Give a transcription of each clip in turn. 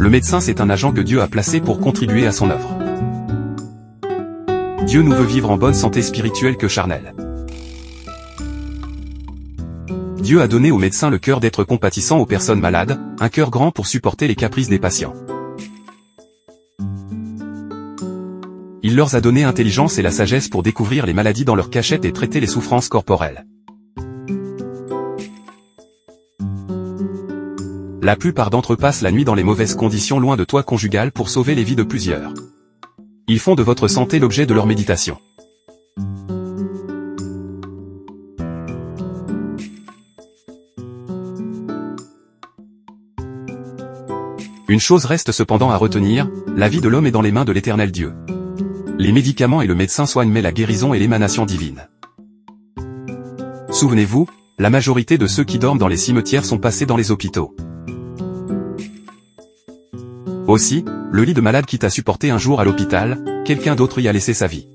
Le médecin, c'est un agent que Dieu a placé pour contribuer à son œuvre. Dieu nous veut vivre en bonne santé spirituelle que charnelle. Dieu a donné aux médecins le cœur d'être compatissant aux personnes malades, un cœur grand pour supporter les caprices des patients. Il leur a donné intelligence et la sagesse pour découvrir les maladies dans leur cachette et traiter les souffrances corporelles. La plupart d'entre eux passent la nuit dans les mauvaises conditions loin de toit conjugal pour sauver les vies de plusieurs. Ils font de votre santé l'objet de leur méditation. Une chose reste cependant à retenir, la vie de l'homme est dans les mains de l'Éternel Dieu. Les médicaments et le médecin soignent mais la guérison est l'émanation divine. Souvenez-vous, la majorité de ceux qui dorment dans les cimetières sont passés dans les hôpitaux. Aussi, le lit de malade qui t'a supporté un jour à l'hôpital, quelqu'un d'autre y a laissé sa vie.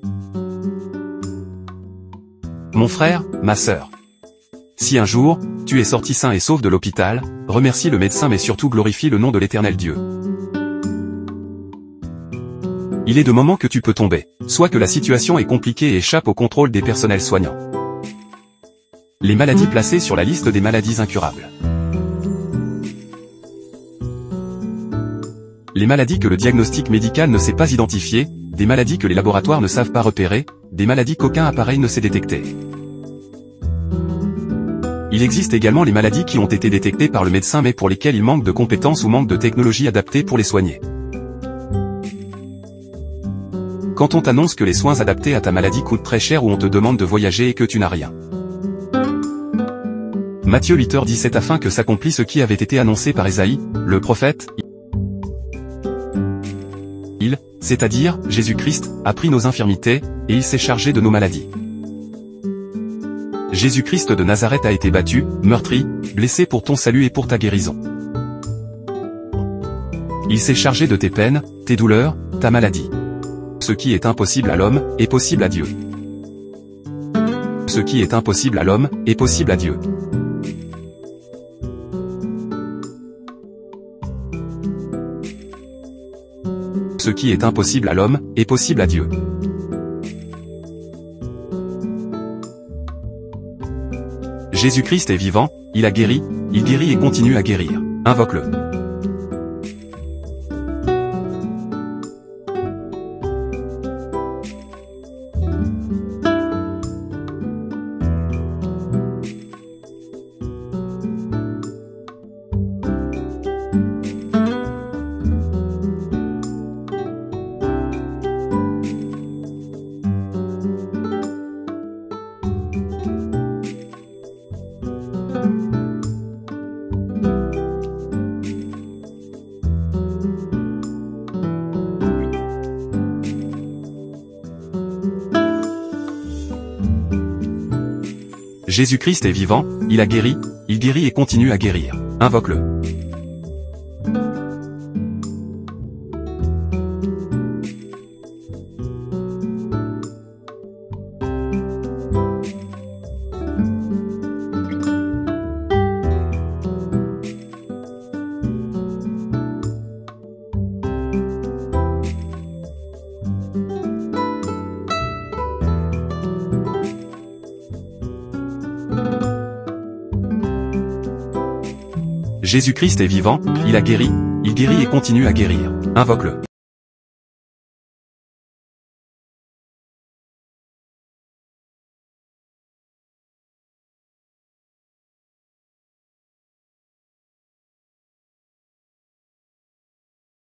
Mon frère, ma sœur. Si un jour, tu es sorti sain et sauf de l'hôpital, remercie le médecin mais surtout glorifie le nom de l'Éternel Dieu. Il est de moments que tu peux tomber, soit que la situation est compliquée et échappe au contrôle des personnels soignants. Les maladies placées sur la liste des maladies incurables. Les maladies que le diagnostic médical ne sait pas identifier, des maladies que les laboratoires ne savent pas repérer, des maladies qu'aucun appareil ne sait détecter. Il existe également les maladies qui ont été détectées par le médecin mais pour lesquelles il manque de compétences ou manque de technologie adaptée pour les soigner. Quand on t'annonce que les soins adaptés à ta maladie coûtent très cher ou on te demande de voyager et que tu n'as rien. Matthieu 8h17 afin que s'accomplisse ce qui avait été annoncé par Ésaïe, le prophète. C'est-à-dire, Jésus-Christ, a pris nos infirmités, et il s'est chargé de nos maladies. Jésus-Christ de Nazareth a été battu, meurtri, blessé pour ton salut et pour ta guérison. Il s'est chargé de tes peines, tes douleurs, ta maladie. Ce qui est impossible à l'homme, est possible à Dieu. Ce qui est impossible à l'homme, est possible à Dieu. Ce qui est impossible à l'homme, est possible à Dieu. Jésus-Christ est vivant, il a guéri, il guérit et continue à guérir. Invoque-le. Jésus-Christ est vivant, il a guéri, il guérit et continue à guérir. Invoque-le. Jésus-Christ est vivant, il a guéri, il guérit et continue à guérir. Invoque-le.